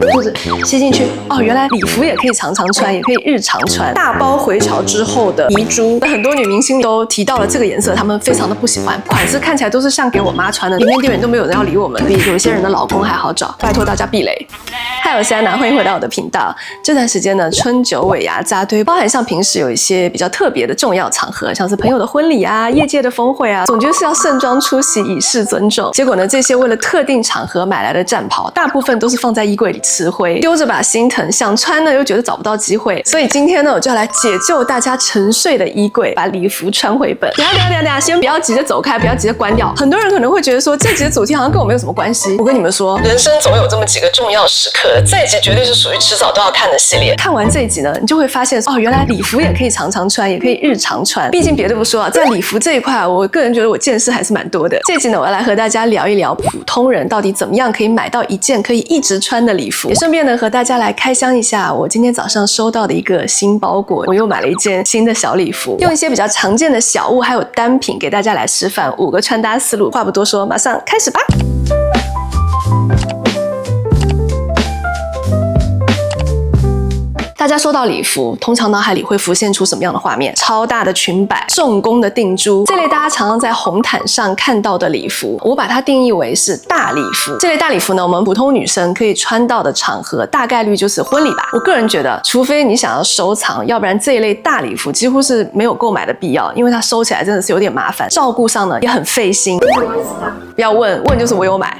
肚子吸进去，哦，原来礼服也可以常常穿，也可以日常穿。大包回潮之后的遗珠，很多女明星都提到了这个颜色，她们非常的不喜欢，款式看起来都是像给我妈穿的，里面店员都没有人要理我们，比有一些人的老公还好找，拜托大家避雷。嗨，我是安娜，欢迎回到我的频道。这段时间呢，春酒尾牙扎堆，包含像平时有一些比较特别的重要场合，像是朋友的婚礼啊、业界的峰会啊，总觉得是要盛装出席以示尊重。结果呢，这些为了特定场合买来的战袍，大部分都是放在衣柜里吃灰，丢着把心疼，想穿呢又觉得找不到机会。所以今天呢，我就要来解救大家沉睡的衣柜，把礼服穿回本。等下，先不要急着走开，不要急着关掉。很多人可能会觉得说，这集的主题好像跟我没有什么关系。我跟你们说，人生总有这么几个重要时刻，这一集绝对是属于迟早都要看的系列。看完这一集呢，你就会发现哦，原来礼服也可以常常穿，也可以日常穿。毕竟别的不说啊，在礼服这一块，我个人觉得我见识还是蛮多的。这一集呢，我要来和大家聊一聊普通人到底怎么样可以买到一件可以一直穿的礼服，也顺便呢和大家来开箱一下我今天早上收到的一个新包裹。我又买了一件新的小礼服，用一些比较常见的小物还有单品给大家来示范5个穿搭思路。话不多说，马上开始吧。大家说到礼服，通常脑海里会浮现出什么样的画面？超大的裙摆、重工的定珠，这类大家常常在红毯上看到的礼服，我把它定义为是大礼服。这类大礼服呢，我们普通女生可以穿到的场合，大概率就是婚礼吧。我个人觉得，除非你想要收藏，要不然这一类大礼服几乎是没有购买的必要，因为它收起来真的是有点麻烦，照顾上呢也很费心。不要问，问就是我有买。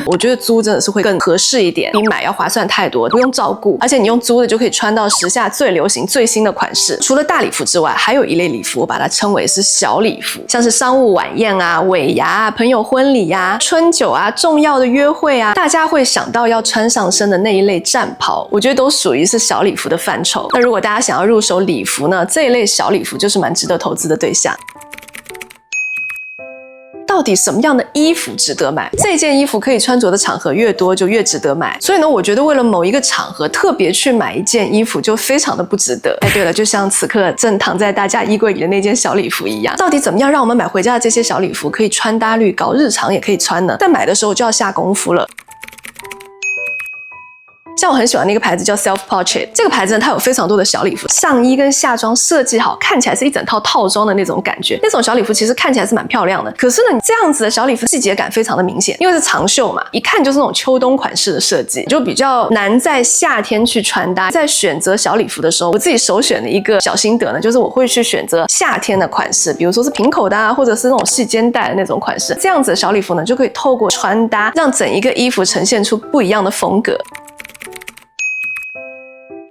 我觉得租真的是会更合适一点，比买要划算太多，不用照顾，而且你用租的就可以穿到时下最流行最新的款式。除了大礼服之外，还有一类礼服，我把它称为是小礼服，像是商务晚宴啊、尾牙啊、朋友婚礼啊、春酒啊、重要的约会啊，大家会想到要穿上身的那一类战袍，我觉得都属于是小礼服的范畴。那如果大家想要入手礼服呢，这一类小礼服就是蛮值得投资的对象。到底什么样的衣服值得买？这件衣服可以穿着的场合越多，就越值得买。所以呢，我觉得为了某一个场合特别去买一件衣服，就非常的不值得。哎，对了，就像此刻正躺在大家衣柜里的那件小礼服一样，到底怎么样让我们买回家的这些小礼服可以穿搭率高，日常也可以穿呢？但买的时候就要下功夫了。像我很喜欢那个牌子叫 Self Portrait， 这个牌子呢，它有非常多的小礼服，上衣跟下装设计好，看起来是一整套套装的那种感觉。那种小礼服其实看起来是蛮漂亮的，可是呢，你这样子的小礼服细节感非常的明显，因为是长袖嘛，一看就是那种秋冬款式的设计，就比较难在夏天去穿搭。在选择小礼服的时候，我自己首选的一个小心得呢，就是我会去选择夏天的款式，比如说是平口的啊，或者是那种细肩带的那种款式。这样子的小礼服呢，就可以透过穿搭，让整一个衣服呈现出不一样的风格。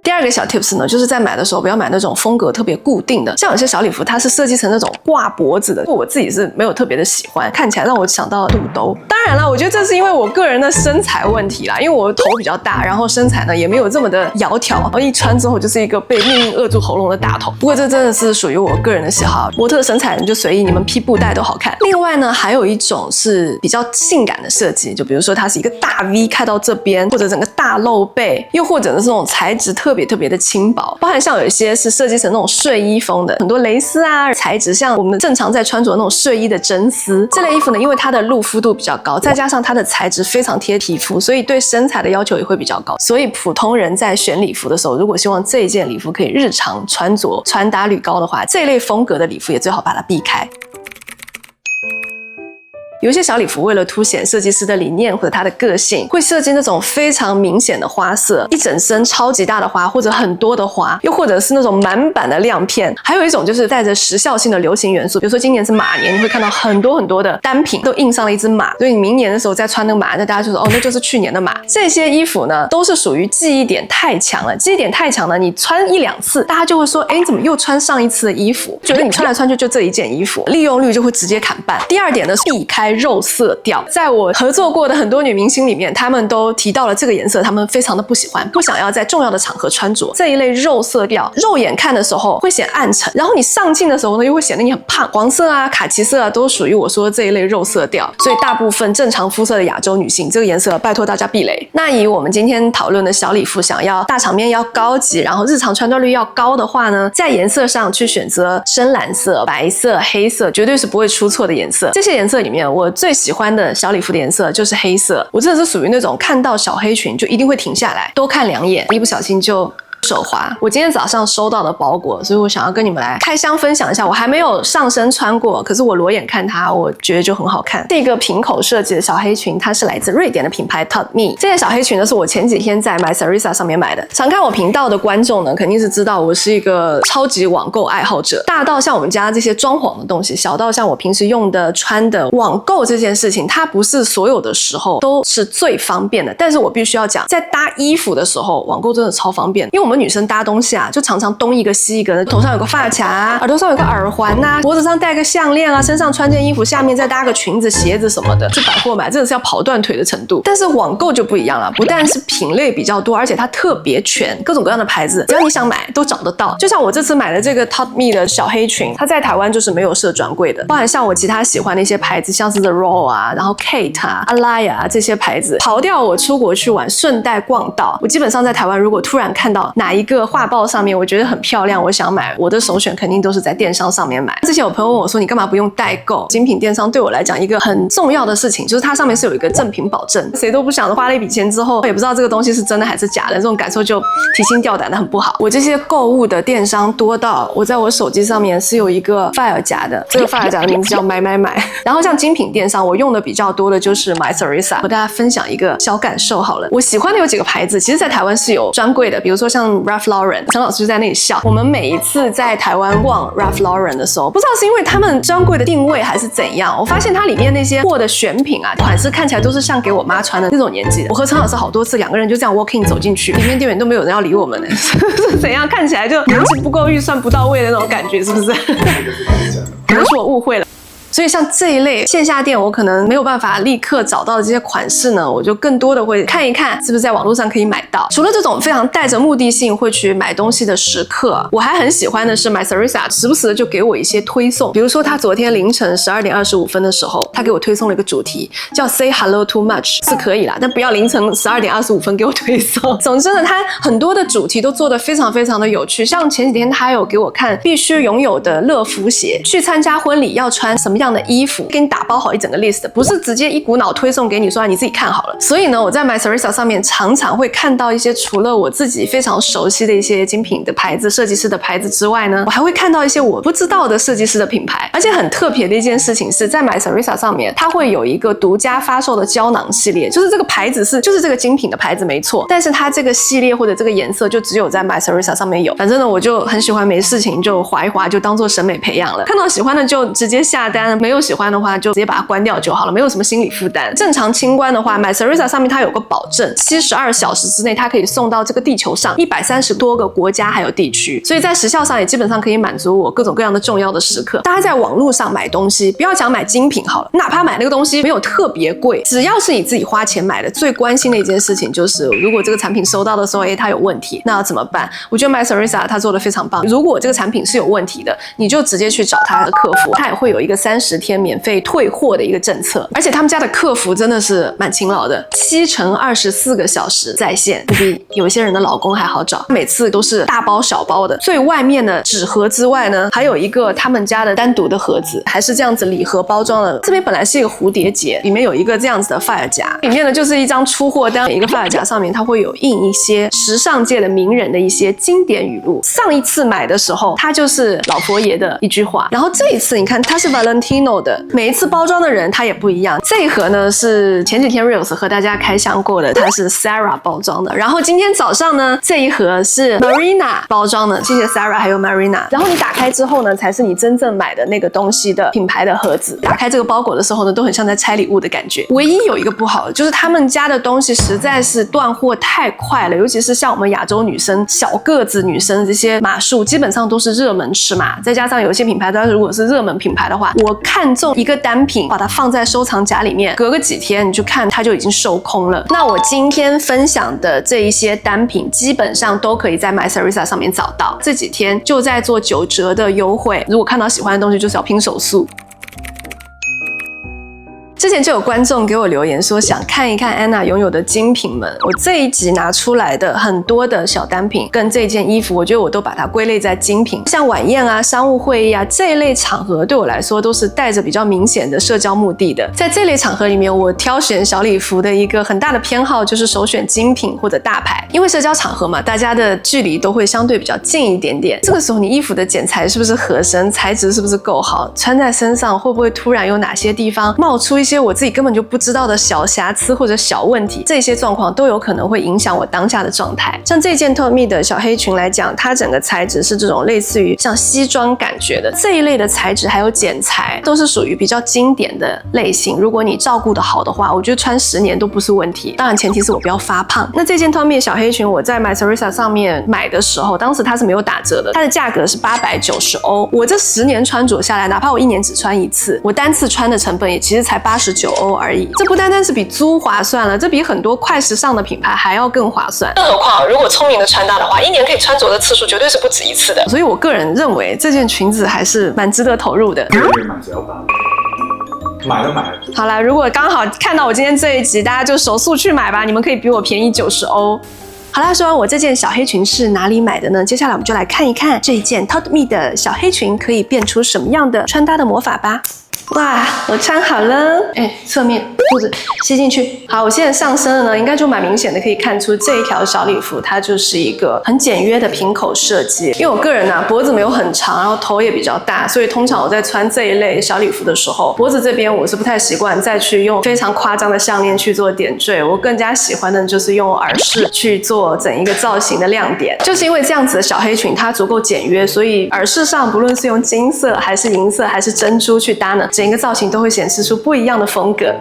第二个小 tips 呢，就是在买的时候不要买那种风格特别固定的，像有些小礼服它是设计成那种挂脖子的，我自己是没有特别的喜欢，看起来让我想到肚兜。当然了，我觉得这是因为我个人的身材问题啦，因为我头比较大，然后身材呢也没有这么的窈窕，然后一穿之后就是一个被命运扼住喉咙的大头。不过这真的是属于我个人的喜好，模特身材你就随意，你们披布袋都好看。另外呢，还有一种是比较性感的设计，就比如说它是一个大 V 开到这边，或者整个大露背，又或者是这种材质特别的轻薄，包含像有一些是设计成那种睡衣风的，很多蕾丝啊材质，像我们正常在穿着那种睡衣的真丝。这类衣服呢，因为它的露肤度比较高，再加上它的材质非常贴皮肤，所以对身材的要求也会比较高。所以普通人在选礼服的时候，如果希望这一件礼服可以日常穿着，穿搭率高的话，这一类风格的礼服也最好把它避开。有一些小礼服为了凸显设计师的理念或者他的个性，会设计那种非常明显的花色，一整身超级大的花，或者很多的花，又或者是那种满版的亮片。还有一种就是带着时效性的流行元素，比如说今年是马年，你会看到很多的单品都印上了一只马，所以你明年的时候再穿那个马，那大家就说哦，那就是去年的马。这些衣服呢，都是属于记忆点太强了，记忆点太强呢，你穿1-2次，大家就会说，哎，你怎么又穿上一次的衣服？觉得你穿来穿去就这一件衣服，利用率就会直接砍半。第二点呢，避开肉色调，在我合作过的很多女明星里面，她们都提到了这个颜色，她们非常的不喜欢，不想要在重要的场合穿着这一类肉色调，肉眼看的时候会显暗沉，然后你上镜的时候呢，又会显得你很胖。黄色啊、卡其色啊，都属于我说的这一类肉色调，所以大部分正常肤色的亚洲女性，这个颜色拜托大家避雷。那以我们今天讨论的小礼服，想要大场面要高级，然后日常穿穿率要高的话呢，在颜色上去选择深蓝色、白色、黑色，绝对是不会出错的颜色。这些颜色里面，我最喜欢的小礼服的颜色就是黑色，我真的是属于那种看到小黑裙就一定会停下来多看2眼，一不小心就手滑。我今天早上收到的包裹，所以我想要跟你们来开箱分享一下。我还没有上身穿过，可是我裸眼看它，我觉得就很好看。这个平口设计的小黑裙，它是来自瑞典的品牌 Top Me。这件小黑裙呢，是我前几天在 MySarisa 上面买的。常看我频道的观众呢，肯定是知道我是一个超级网购爱好者。大到像我们家这些装潢的东西，小到像我平时用的、穿的，网购这件事情，它不是所有的时候都是最方便的。但是我必须要讲，在搭衣服的时候，网购真的超方便，因为我们女生搭东西啊，就常常东一个西一个，头上有个发卡啊，耳朵上有个耳环啊，脖子上戴个项链啊，身上穿件衣服，下面再搭个裙子、鞋子什么的，去百货买真的是要跑断腿的程度。但是网购就不一样了，不但是品类比较多，而且它特别全，各种各样的牌子，只要你想买都找得到。就像我这次买的这个 Top Me 的小黑裙，它在台湾就是没有设专柜的，包含像我其他喜欢的一些牌子，像是 The Raw 啊，然后 Kate 啊、Alaya 啊这些牌子，刨掉我出国去玩顺带逛到，我基本上在台湾如果突然看到哪一个画报上面我觉得很漂亮，我想买，我的首选肯定都是在电商上面买。之前有朋友问我说，你干嘛不用代购？精品电商对我来讲一个很重要的事情，就是它上面是有一个正品保证，谁都不想花了一笔钱之后，也不知道这个东西是真的还是假的，这种感受就提心吊胆的很不好。我这些购物的电商多到我在我手机上面是有一个 file 夹的，这个 file 夹的名字叫买。然后像精品电商，我用的比较多的就是 MySarisa。和大家分享一个小感受好了，我喜欢的有几个牌子，其实在台湾是有专柜的，比如说像 Ralph Lauren， 陈老师就在那里笑。我们每一次在台湾逛 Ralph Lauren 的时候，不知道是因为他们专柜的定位还是怎样，我发现它里面那些货的选品啊，款式看起来都是像给我妈穿的那种年纪的。我和陈老师好多次2个人就这样 walk in 走进去，里面店员都没有人要理我们呢，是怎样？看起来就年纪不够，预算不到位的那种感觉，是不是？可能是我误会了。所以像这一类线下店，我可能没有办法立刻找到的这些款式呢，我就更多的会看一看是不是在网络上可以买到。除了这种非常带着目的性会去买东西的时刻，我还很喜欢的是 MySarisa 时不时的就给我一些推送。比如说他昨天凌晨12点25分的时候，他给我推送了一个主题叫 Say Hello Too Much， 是可以啦，但不要凌晨12点25分给我推送。总之呢，他很多的主题都做得非常非常的有趣。像前几天他有给我看必须拥有的乐福鞋，去参加婚礼要穿什么样的衣服，给你打包好一整个 list， 不是直接一股脑推送给你说你自己看好了。所以呢，我在 MySarisa 上面常常会看到一些除了我自己非常熟悉的一些精品的牌子、设计师的牌子之外呢，我还会看到一些我不知道的设计师的品牌。而且很特别的一件事情是在 MySarisa 上面，它会有一个独家发售的胶囊系列，就是这个牌子就是这个精品的牌子没错，但是它这个系列或者这个颜色就只有在 MySarisa 上面有。反正呢，我就很喜欢，没事情就滑一滑，就当做审美培养了。看到喜欢的就直接下单，没有喜欢的话就直接把它关掉就好了，没有什么心理负担。正常清关的话 ，MySarisa 上面它有个保证，72小时之内它可以送到这个地球上130多个国家还有地区，所以在时效上也基本上可以满足我各种各样的重要的时刻。大家在网络上买东西，不要讲买精品好了，哪怕买那个东西没有特别贵，只要是你自己花钱买的，最关心的一件事情就是如果这个产品收到的时候，它有问题，那要怎么办？我觉得 MySarisa 它做的非常棒。如果这个产品是有问题的，你就直接去找它的客服，它也会有一个30天免费退货的一个政策。而且他们家的客服真的是蛮勤劳的，7×24个小时在线，比有一些人的老公还好找。每次都是大包小包的，最外面的纸盒之外呢，还有一个他们家的单独的盒子，还是这样子礼盒包装的。这边本来是一个蝴蝶结，里面有一个这样子的 file 夹，里面呢就是一张出货单，一个 file 夹上面它会有印一些时尚界的名人的一些经典语录。上一次买的时候，它就是老佛爷的一句话，然后这一次你看它是 Valentino 的，每一次包装的人它也不一样。这一盒呢是前几天 Reels 和大家开箱过的，它是 Sarah 包装的。然后今天早上呢，这一盒是 Marina 包装的，谢谢 Sarah 还有 Marina。然后你打开之后呢，才是你真正买的那个东西的品牌的盒子。打开这个包裹的时候呢，都很像在拆礼物的感觉。唯一有一个不好的就是他们家的东西实在是断货太快了，尤其是像我们亚洲女生、小个子女生这些码数，基本上都是热门尺码，再加上有一些品牌，但是如果是热门品牌的话，我看中一个单品，把它放在收藏夹里面，隔个几天你去看它就已经售空了。那我今天分享的这一些单品基本上都可以在 MySarisa 上面找到，这几天就在做9折的优惠，如果看到喜欢的东西就是要拼手速。这前就有观众给我留言说想看一看安娜拥有的精品们，我这一集拿出来的很多的小单品跟这件衣服，我觉得我都把它归类在精品。像晚宴啊、商务会议啊这一类场合，对我来说都是带着比较明显的社交目的的。在这类场合里面，我挑选小礼服的一个很大的偏好就是首选精品或者大牌，因为社交场合嘛，大家的距离都会相对比较近一点点。这个时候你衣服的剪裁是不是合身，材质是不是够好，穿在身上会不会突然有哪些地方冒出一些我自己根本就不知道的小瑕疵或者小问题，这些状况都有可能会影响我当下的状态。像这件 Tommy 的小黑裙来讲，它整个材质是这种类似于像西装感觉的这一类的材质，还有剪裁都是属于比较经典的类型。如果你照顾得好的话，我觉得穿10年都不是问题。当然前提是我不要发胖。那这件 Tommy 的小黑裙我在 MySarisa 上面买的时候，当时它是没有打折的，它的价格是890欧。我这10年穿着下来，哪怕我1年只穿1次，我单次穿的成本也其实才89欧而已。这不单单是比租划算了，这比很多快时尚的品牌还要更划算。更何况如果聪明的穿搭的话，1年可以穿着的次数绝对是不止1次的。所以我个人认为这件裙子还是蛮值得投入的。买了。好啦，如果刚好看到我今天这一集，大家就手速去买吧，你们可以比我便宜90欧。好啦，说完我这件小黑裙是哪里买的呢？接下来我们就来看一看这一件 Tommy 的小黑裙可以变出什么样的穿搭的魔法吧。哇，我穿好了，侧面裤子吸进去。好，我现在上身了呢，应该就蛮明显的可以看出这一条小礼服它就是一个很简约的平口设计。因为我个人啊脖子没有很长，然后头也比较大，所以通常我在穿这一类小礼服的时候，脖子这边我是不太习惯再去用非常夸张的项链去做点缀，我更加喜欢的就是用耳饰去做整一个造型的亮点。就是因为这样子的小黑裙它足够简约，所以耳饰上不论是用金色还是银色还是珍珠去搭呢，整个造型都会显示出不一样的风格。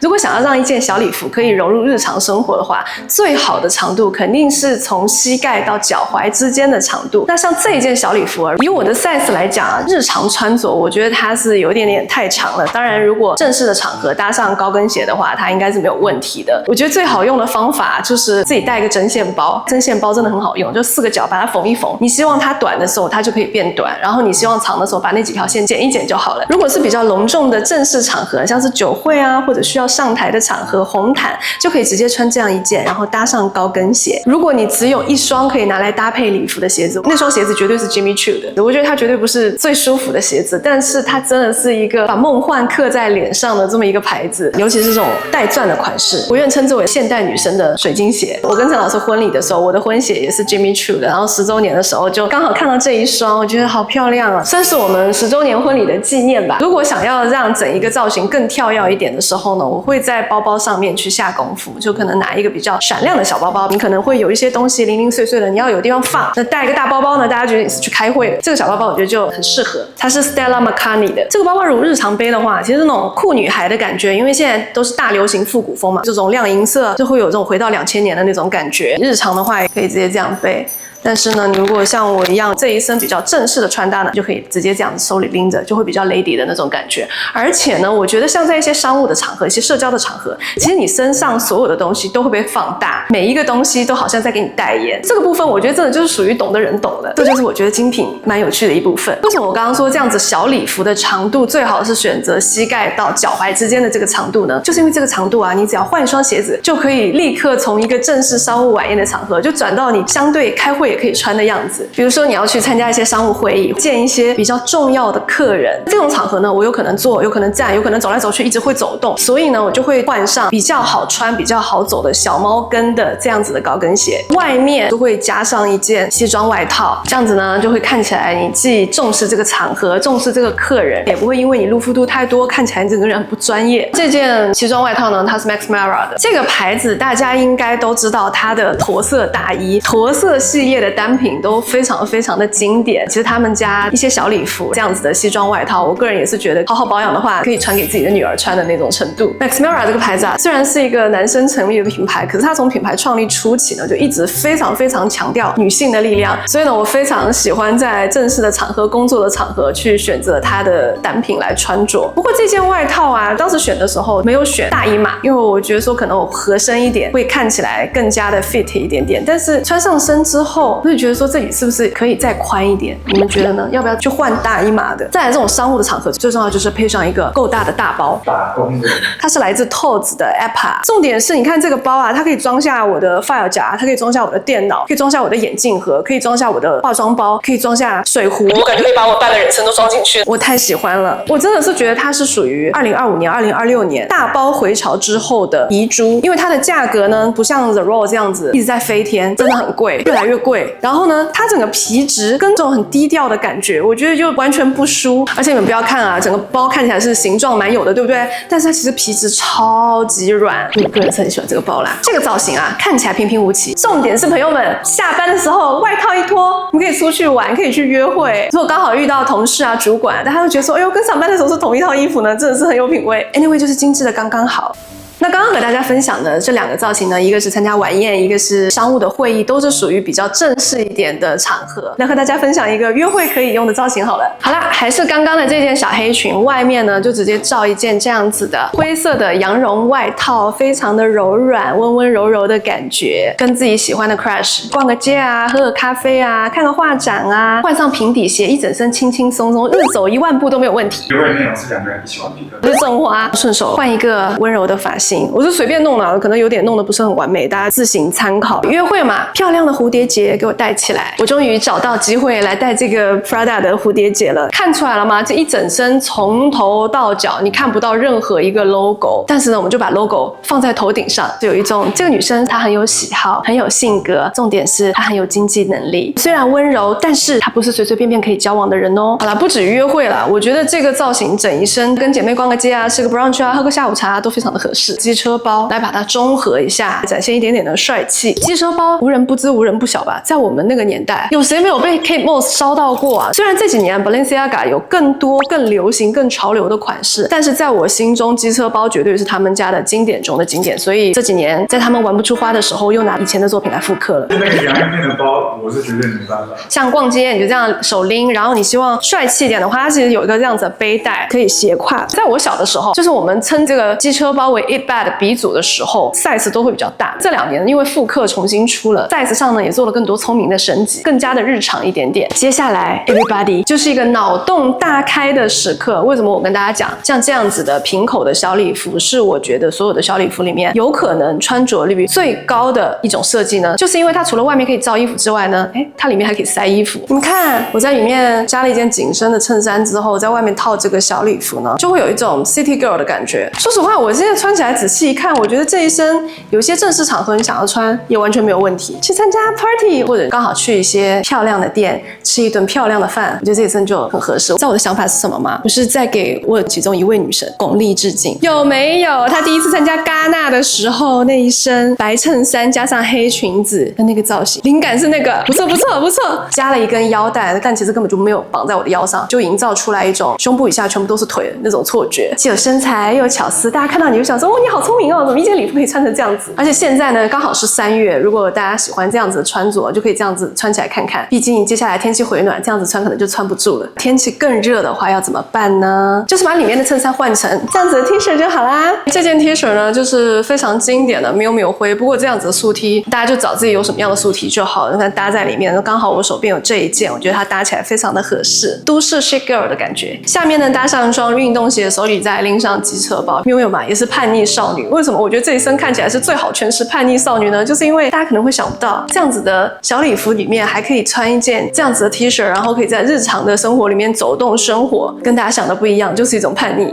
如果想要让一件小礼服可以融入日常生活的话，最好的长度肯定是从膝盖到脚踝之间的长度。那像这一件小礼服，以我的 size 来讲啊，日常穿着我觉得它是有一点点太长了。当然，如果正式的场合搭上高跟鞋的话，它应该是没有问题的。我觉得最好用的方法就是自己带一个针线包，针线包真的很好用，就4个角把它缝一缝。你希望它短的时候，它就可以变短，然后你希望长的时候，把那几条线剪一剪就好了。如果是比较隆重的正式场合，像是酒会啊，或者需要上台的场合，红毯就可以直接穿这样一件，然后搭上高跟鞋。如果你只有一双可以拿来搭配礼服的鞋子，那双鞋子绝对是 Jimmy Choo 的。我觉得它绝对不是最舒服的鞋子，但是它真的是一个把梦幻刻在脸上的这么一个牌子，尤其是这种带钻的款式，我愿称之为现代女生的水晶鞋。我跟陈老师婚礼的时候，我的婚鞋也是 Jimmy Choo 的，然后10周年的时候就刚好看到这一双，我觉得好漂亮啊，算是我们10周年婚礼的纪念吧。如果想要让整一个造型更跳跃一点的时候呢，我会在包包上面去下功夫，就可能拿一个比较闪亮的小包包，你可能会有一些东西零零碎碎的，你要有地方放。那带一个大包包呢，大家觉得你是去开会的，这个小包包我觉得就很适合。它是 Stella McCartney 的，这个包包如果日常背的话，其实那种酷女孩的感觉，因为现在都是大流行复古风嘛，这种亮银色就会有这种回到2000年的那种感觉。日常的话也可以直接这样背。但是呢，你如果像我一样这一身比较正式的穿搭呢，就可以直接这样子手里拎着，就会比较 lady 的那种感觉。而且呢，我觉得像在一些商务的场合、一些社交的场合，其实你身上所有的东西都会被放大，每一个东西都好像在给你代言。这个部分我觉得真的就是属于懂的人懂的，这就是我觉得精品蛮有趣的一部分。为什么我刚刚说这样子小礼服的长度最好是选择膝盖到脚踝之间的这个长度呢？就是因为这个长度啊，你只要换一双鞋子，就可以立刻从一个正式商务晚宴的场合，就转到你相对开会也可以穿的样子。比如说你要去参加一些商务会议，见一些比较重要的客人，这种场合呢，我有可能坐，有可能站，有可能走来走去，一直会走动，所以呢，我就会换上比较好穿、比较好走的小猫跟的这样子的高跟鞋，外面就会加上一件西装外套，这样子呢，就会看起来你既重视这个场合，重视这个客人，也不会因为你露肤度太多，看起来你整个人很不专业。这件西装外套呢，它是 Max Mara 的，这个牌子大家应该都知道，它的驼色大衣、驼色系列的单品都非常的经典。其实他们家一些小礼服这样子的西装外套，我个人也是觉得好好保养的话，可以传给自己的女儿穿的那种程度。Max Mara 这个牌子啊，虽然是一个男生成立的品牌，可是它从品牌创立初期呢，就一直非常强调女性的力量。所以呢，我非常喜欢在正式的场合、工作的场合去选择它的单品来穿着。不过这件外套啊，当时选的时候没有选大衣码，因为我觉得说可能我合身一点，会看起来更加的 fit 一点点。但是穿上身之后，后，我就觉得说这里是不是可以再宽一点？你们觉得呢？要不要去换大一码的？再来这种商务的场合，最重要就是配上一个够大的大包，打工的。它是来自 Tod's 的 Appa。重点是，你看这个包啊，它可以装下我的 file 夹，它可以装下我的电脑，可以装下我的眼镜盒，可以装下我的化妆包，可以装下水壶，我感觉可以把我半个人生都装进去。我太喜欢了，我真的是觉得它是属于2025年、2026年大包回潮之后的遗珠，因为它的价格呢，不像 The Raw 这样子一直在飞天，真的很贵，越来越贵。然后呢，它整个皮质跟这种很低调的感觉，我觉得就完全不输。而且你们不要看啊，整个包看起来是形状蛮有的，对不对？但是它其实皮质超级软，我个人是很喜欢这个包啦。这个造型啊，看起来平平无奇，重点是朋友们下班的时候外套一脱，你可以出去玩，可以去约会。如果刚好遇到同事啊、主管，但他就觉得说，哎呦，跟上班的时候是同一套衣服呢，真的是很有品味。Anyway， 就是精致的刚刚好。那刚刚和大家分享的这2个造型呢，一个是参加晚宴，一个是商务的会议，都是属于比较正式一点的场合。来和大家分享一个约会可以用的造型好了。好啦，还是刚刚的这件小黑裙，外面呢就直接罩一件这样子的灰色的羊绒外套，非常的柔软，温温柔柔的感觉。跟自己喜欢的 crush 逛个街啊，喝个咖啡啊，看个画展啊，换上平底鞋，一整身轻轻松松，日走1万步都没有问题。约会内容是2个人一起玩皮克，就是种花，顺手换一个温柔的发型。我是随便弄的，可能有点弄得不是很完美，大家自行参考。约会嘛，漂亮的蝴蝶结给我戴起来。我终于找到机会来戴这个 Prada 的蝴蝶结了，看出来了吗？这一整身从头到脚你看不到任何一个 logo， 但是呢，我们就把 logo 放在头顶上，就有一种这个女生她很有喜好，很有性格，重点是她很有经济能力。虽然温柔，但是她不是随随便便可以交往的人哦。好啦，不止约会啦，我觉得这个造型整一身跟姐妹逛个街啊，吃个 brunch 啊，喝个下午茶都非常的合适。机车包来把它中和一下，展现一点点的帅气。机车包无人不知无人不晓吧，在我们那个年代，有谁没有被 Kate Moss 烧到过啊？虽然这几年 Balenciaga 有更多、更流行、更潮流的款式，但是在我心中，机车包绝对是他们家的经典中的经典。所以这几年在他们玩不出花的时候，又拿以前的作品来复刻了。那个洋芋片的包，我是绝对没办法。像逛街，你就这样手拎，然后你希望帅气一点的话，它其实有一个这样子的背带，可以斜挎。在我小的时候，就是我们称这个机车包为 it bag 的鼻祖的时候 ，size 都会比较大。这2年因为复刻重新出了 ，size 上呢也做了更多聪明的升级，更加的日常一点点。接下来 everybody 就是一个脑洞大开的时刻。为什么我跟大家讲，像这样子的平口的小礼服，是我觉得所有的小礼服里面有可能穿着率最高的一种设计呢？就是因为它除了外面可以罩衣服之外呢，它里面还可以塞衣服。你们看，我在里面加了一件紧身的衬衫之后，在外面套这个小礼服呢，就会有一种 city girl 的感觉。说实话，我现在穿起来仔细一看，我觉得这一身有些正式场合你想要穿也完全没有问题。去参加 party 或者刚好去一些漂亮的店吃一顿漂亮的饭，我觉得这一身就很合适。知道我的想法是什么吗？不是在给我其中一位女神巩俐致敬，有没有？她第一次参加戛纳的时候，那一身白衬衫加上黑裙子的那个造型，灵感是那个，不错不错不错。加了一根腰带，但其实根本就没有绑在我的腰上，就营造出来一种胸部以下全部都是腿的那种错觉，既有身材又有巧思，大家看到你就想说，哦，你好聪明哦，怎么一件礼服可以穿成这样子？而且现在呢，刚好是3月，如果大家喜欢这样子的穿着，就可以这样子穿起来看看。毕竟接下来天气回暖，这样子穿可能就穿不住了。天气更热的话要怎么办呢？就是把里面的衬衫换成这样子的 T 恤就好啦。这件 T 恤呢，就是非常经典的喵喵灰，不过这样子的素 T， 大家就找自己有什么样的素 T 就好，那搭在里面。刚好我手边有这一件，我觉得它搭起来非常的合适，都市 chic girl 的感觉。下面呢搭上一双运动鞋，手里再拎上机车包，喵喵嘛也是叛逆少女。为什么我觉得这一身看起来是最好诠释叛逆少女呢？就是因为大家可能会想不到，这样子的小礼服里面还可以穿一件这样子的 T 恤，然后可以在日常的生活里面走动生活，跟大家想的不一样，就是一种叛逆。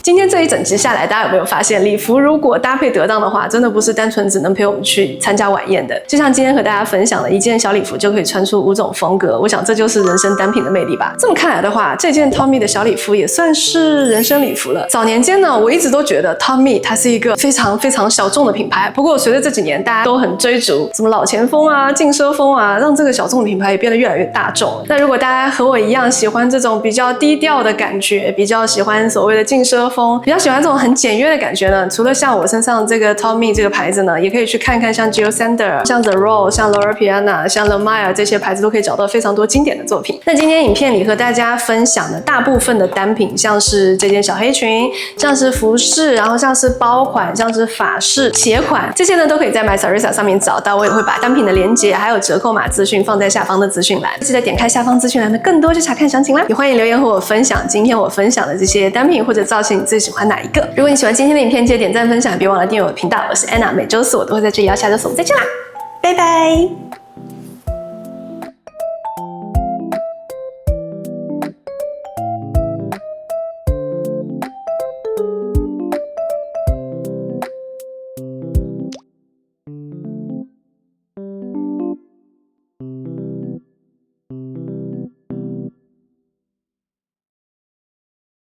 今天这一整集下来，大家有没有发现，礼服如果搭配得当的话，真的不是单纯只能陪我们去参加晚宴的。就像今天和大家分享的，一件小礼服就可以穿出5种风格，我想这就是人生单品的魅力吧。这么看来的话，这件 Tommy 的小礼服也算是人生礼服了。早年间呢，我一直都觉得 Tommy 它是一个非常非常小众的品牌，不过随着这几年大家都很追逐什么老前锋啊、劲奢风啊，让这个小众的品牌也变得越来越大众。那如果大家和我一样喜欢这种比较低调的感觉，比较喜欢所谓的劲奢风风，比较喜欢这种很简约的感觉呢，除了像我身上这个 Tommy 这个牌子呢，也可以去看看像 Jil Sander、像 The Row、像 Loro Piana、像 La Mer 这些牌子都可以找到非常多经典的作品。那今天影片里和大家分享的大部分的单品，像是这件小黑裙，像是服饰，然后像是包款，像是法式鞋款，这些呢都可以在 MySarisa 上面找到。我也会把单品的连结还有折扣码资讯放在下方的资讯栏，记得点开下方资讯栏的更多去查看详情啦。也欢迎留言和我分享今天我分享的这些单品或者造型，你最喜欢哪一个？如果你喜欢今天的影片，记得点赞分享，别忘了订阅我的频道。我是 Anna， 每周四我都会在这里，下周四我们再见啦，拜拜。